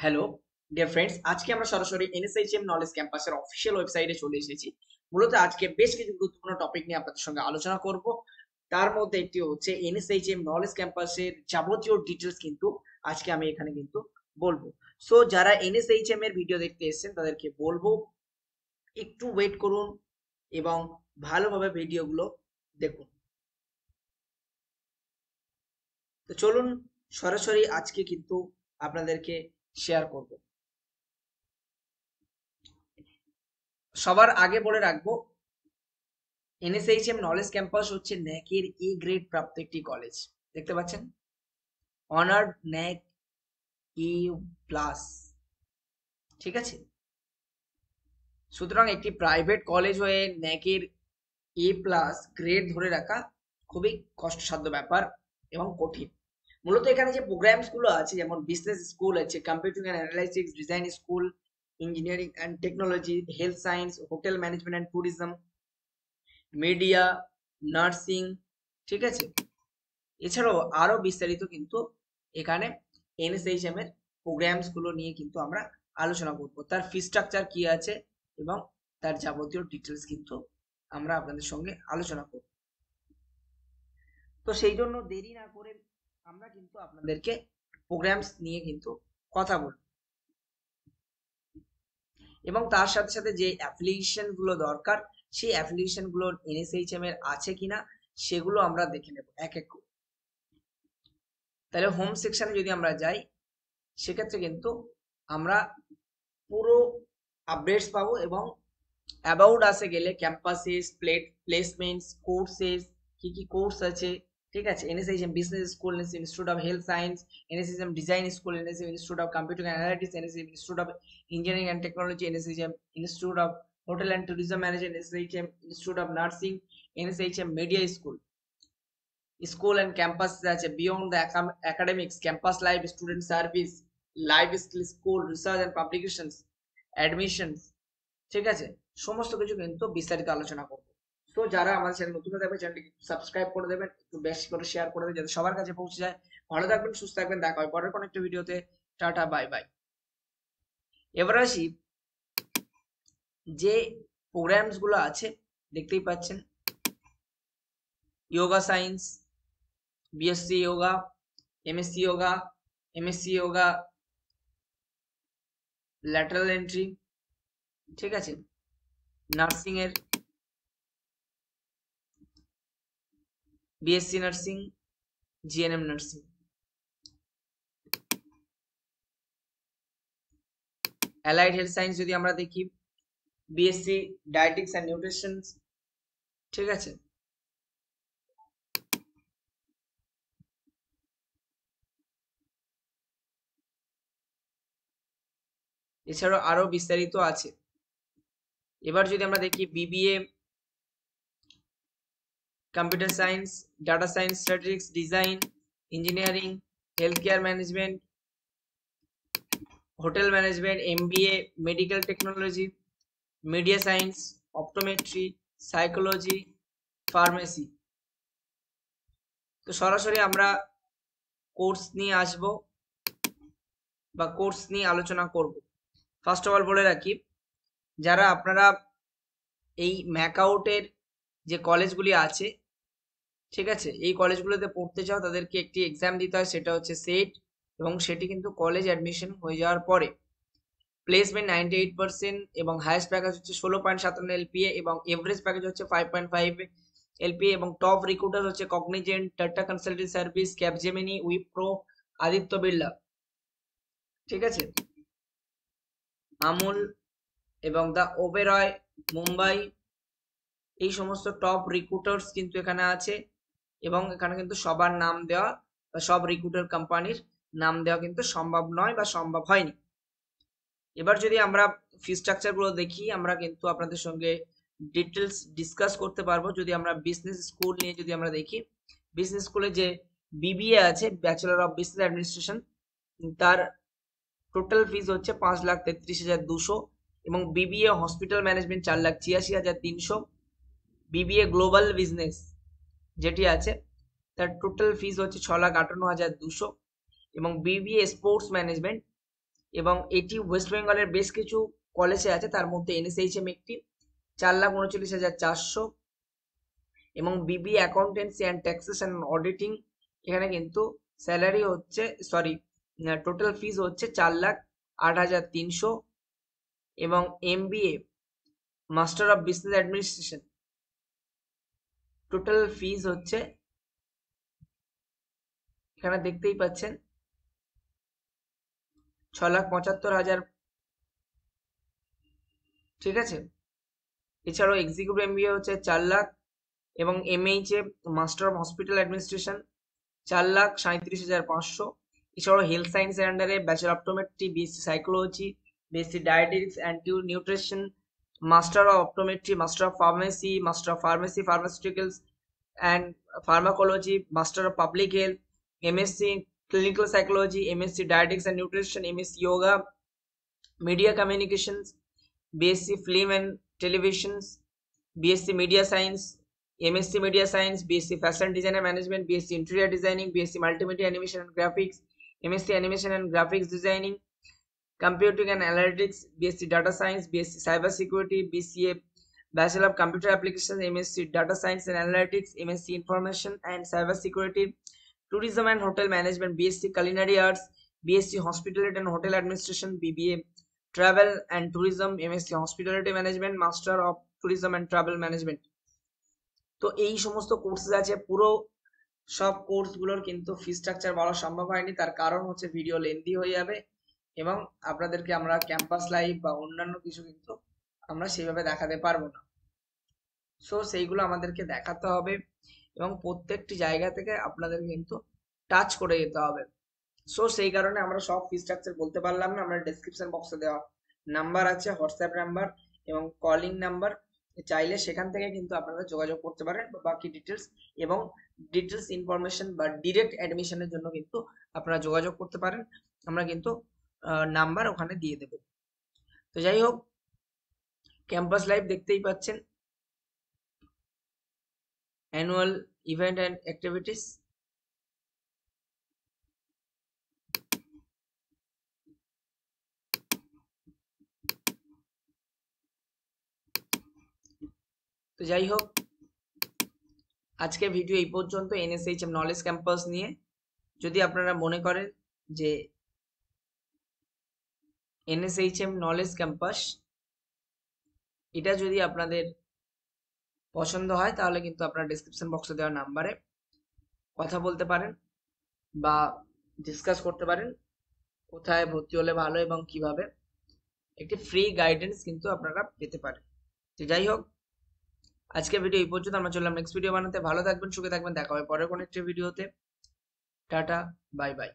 Hello dear friends, আজকে আমরা সরাসরি এনএসএইচএম নলেজ ক্যাম্পাসের অফিসিয়াল ওয়েবসাইটে চলে এসেছি। মূলত আজকে বেশ কিছু গুরুত্বপূর্ণ টপিক নিয়ে আপনাদের সঙ্গে আলোচনা করব। তার মধ্যে একটি হচ্ছে এনএসএইচএম নলেজ ক্যাম্পাসের যাবতীয় ডিটেলস কিন্তু আজকে আমি এখানে কিন্তু বলবো। সো যারা এনএসএইচএম এর ভিডিও দেখতে এসেছেন তাদেরকে বলবো একটু ওয়েট করুন এবং ভালোভাবে ভিডিওগুলো দেখুন। তো চলুন সরাসরি আজকে কিন্তু আপনাদেরকে শেয়ার করব। সবার আগে বলে রাখবো, এনএসএইচএম নলেজ ক্যাম্পাস হচ্ছে ন্যাকের এ গ্রেড প্রাপ্ত একটি কলেজ। দেখতে পাচ্ছেন, অনার্ড ন্যাক এ প্লাস। ঠিক আছে, সুতরাং একটি প্রাইভেট কলেজ হয়ে ন্যাকের এ প্লাস গ্রেড ধরে রাখা খুবই কষ্টসাধ্য ব্যাপার এবং কঠিন। মূলত এখানে যে প্রোগ্রামস গুলো আছে, যেমন বিজনেস স্কুল আছে, computing and analytics design school, engineering and technology, health science, hotel management and tourism, media, nursing, ঠিক আছে, এছাড়াও আরো বিস্তারিত কিন্তু এখানে এনএসএইচএম এর প্রোগ্রামস গুলো নিয়ে কিন্তু আমরা আলোচনা করব। তার ফি স্ট্রাকচার কি আছে এবং তার যাবতীয় ডিটেলস কিন্তু আমরা আপনাদের সঙ্গে আলোচনা করব। তো সেই জন্য দেরি না করে আমরা কিন্তু আপনাদেরকে প্রোগ্রামস নিয়ে কিন্তু কথা বলব এবং তার সাথে সাথে যে অ্যাফিলিয়েশন গুলো দরকার সেই অ্যাফিলিয়েশন গুলো এনএসএইচএম এর আছে কিনা সেগুলো আমরা দেখে নেব এক এক করে। তাহলে হোম সেকশনে যদি আমরা যাই, সেক্ষেত্রে কিন্তু আমরা পুরো আপডেটস পাবো এবং অ্যাবাউট আসে গেলে ক্যাম্পাসেস, প্লেসমেন্টস, কোর্সেস, কি কি কোর্স আছে, ঠিক আছে, NSHM business school, NSHM institute of health science, NSHM design school, NSHM institute of computing and analytics, NSHM institute of engineering and technology, NSHM institute of hotel and tourism management, NSHM institute of nursing, NSHM media school, school and campus আছে beyond the academics, campus life, student service, life skill school, research and publications, admissions, ঠিক আছে, সমস্ত কিছু কিন্তু বিস্তারিত আলোচনা করবো। তো যারা আমাদের চ্যানেল নতুন হয়ে থাকবে, চ্যানেলটি সাবস্ক্রাইব করে দেবেন, একটু বেশি করে শেয়ার করে দেবেন যাতে সবার কাছে পৌঁছে যায়। ভালো থাকবেন, সুস্থ থাকবেন, দেখা হয় পরের কোনো একটা ভিডিওতে। Tata, bye bye. এবার আসি যে প্রোগ্রামস গুলো আছে, দেখতেই পাচ্ছেন, yoga science, BSc yoga, MSc yoga, MSc yoga lateral entry, ঠিক আছে, নার্সিং এর BSc nursing, GNM nursing, allied health science যদি আমরা দেখি, বিএসসি ডায়েটিক্স অ্যান্ড নিউট্রিশন, ঠিক আছে, এছাড়াও আরো বিস্তারিত আছে। এবার যদি আমরা দেখি BBA computer science, data science, statistics, design, engineering, health care management, hotel management, MBA medical technology, media science, optometry, psychology, pharmacy. তো সরাসরি আমরা কোর্স নিয়ে আসব বা কোর্স নিয়ে আলোচনা করব। ফার্স্ট অফ অল বলে রাখি, যারা আপনারা এই ম্যাকআউটের যে কলেজগুলি আছে, ঠিক আছে, এই কলেজগুলোতে পড়তে চাও তাদেরকে একটি এক্সাম দিতে হয়, সেটা হচ্ছে সেট, এবং সেটি কিন্তু কলেজ অ্যাডমিশন হয়ে যাওয়ার পরে প্লেসমেন্ট 98% এবং হাইয়েস্ট প্যাকেজ হচ্ছে 16.57 এলপিএ এবং এভারেজ প্যাকেজ হচ্ছে 5.5 এলপিএ এবং টপ রিক্রুটার হচ্ছে Cognizant, tata consultancy service, Capgemini, Wipro, Aditya Birla, ঠিক আছে, আমুল এবং দ্য ওবেরয় মুম্বাই, এই সমস্ত টপ রিক্রুটার্স কিন্তু এখানে আছে এবং এখানে কিন্তু সবার নাম দেওয়া বা সব রিক্রুটার কোম্পানির নাম দেওয়া কিন্তু সম্ভব নয় বা সম্ভব হয়নি। এবার যদি আমরা ফি স্ট্রাকচার গুলো দেখি, আমরা কিন্তু আপনাদের সঙ্গে ডিটেলস ডিসকাস করতে পারবো। যদি আমরা বিজনেস স্কুল নিয়ে যদি আমরা দেখি, বিজনেস স্কুলে যে বিবিএ আছে, ব্যাচেলর অফ বিজনেস অ্যাডমিনিস্ট্রেশন, তার টোটাল ফিজ হচ্ছে 5,33,200 এবং BBA hospital management 4,86,300, BBA global business যেটি আছে তার টোটাল ফিজ হচ্ছে 6,58,200 এবং বিবিএ স্পোর্টস ম্যানেজমেন্ট এবং এটি ওয়েস্ট বেঙ্গলের বেশ কিছু কলেজে আছে, তার মধ্যে NSHM একটি 4,39,400 এবং BBA accountancy and taxation auditing, এখানে কিন্তু স্যালারি হচ্ছে টোটাল ফিজ হচ্ছে 4,08,300 এবং MBA master of business administration total fees হচ্ছে, এখানে দেখতেই পাচ্ছেন 6,75,000, ঠিক আছে। এছাড়াও এক্সিকিউটিভ MBA হচ্ছে 4 লাখ এবং MHA master of hospital administration 4,37,500। এছাড়াও হেলথ সায়েন্সের আন্ডারে bachelor optometry, BSc psychology, BSc dietetics and nutrition, master of optometry, master of pharmacy, master of pharmacy pharmaceuticals and pharmacology, master of public health, MSc clinical psychology, MSc dietetics and nutrition, MSc yoga, media communications, BSc film and televisions, BSc media science, MSc media science, BSc fashion design and management, BSc interior designing, BSc multimedia animation and graphics, MSc animation and graphics designing, computing and analytics, BSc data science, BSc cyber security, BCA bachelor of computer applications, MSc data science and analytics, MSc information and cyber security, tourism and hotel management, BSc culinary arts, BSc hospitality and hotel administration, BBA travel and tourism, MSc hospitality management, master of tourism and travel management। তো এই সমস্ত courses আছে। পুরো সব কোর্সগুলোর কিন্তু fee structure বলা সম্ভব হয়নি, তার কারণ হচ্ছে ভিডিও লেন্দি হয়ে যাবে এবং আপনাদেরকে আমরা ক্যাম্পাস লাইভ বা অন্যান্য কিছু কিন্তু আমরা সেভাবে দেখাতে পারবো না। সো সেইগুলো আমাদেরকে দেখাতে হবে এবং প্রত্যেকটি জায়গা থেকে আপনাদের কিন্তু টাচ করে যেতে হবে। সো সেই কারণে আমরা সব ফি স্ট্রাকচার বলতে পারলাম না। আমরা ডেসক্রিপশন বক্সে দেওয়া নাম্বার আছে, হোয়াটসঅ্যাপ নাম্বার এবং কলিং নাম্বার, চাইলে সেখান থেকে কিন্তু আপনারা যোগাযোগ করতে পারেন বাকি ডিটেলস এবং ডিটেলস ইনফরমেশন বা ডিরেক্ট অ্যাডমিশনের জন্য কিন্তু আপনারা যোগাযোগ করতে পারেন। আমরা কিন্তু নাম্বার ওখানে দিয়ে দেব। তো যাই হোক, ক্যাম্পাস লাইভ দেখতেই পাচ্ছেন, অ্যানুয়াল ইভেন্ট অ্যান্ড অ্যাক্টিভিটিস। তো যাই হোক, আজকে ভিডিও এই পর্যন্ত NSHM নলেজ ক্যাম্পাস নিয়ে। যদি আপনারা মনে করেন যে NSHM নলেজ ক্যাম্পাস এটা যদি আপনাদের পছন্দ হয়, তাহলে কিন্তু আপনারা ডেসক্রিপশন বক্সে দেওয়া নাম্বারে কথা বলতে পারেন বা ডিসকাস করতে পারেন কোথায় ভর্তি হলে ভালো এবং কিভাবে। একটি ফ্রি গাইডেন্স কিন্তু আপনারা পেতে পারেন। তো যাই হোক, আজকে ভিডিও এই পর্যন্ত। আমরা চললাম নেক্সট ভিডিও বানাতে। ভালো থাকবেন, সুখে থাকবেন, দেখা হবে পরের কোনো একটি ভিডিওতে। Tata, bye bye.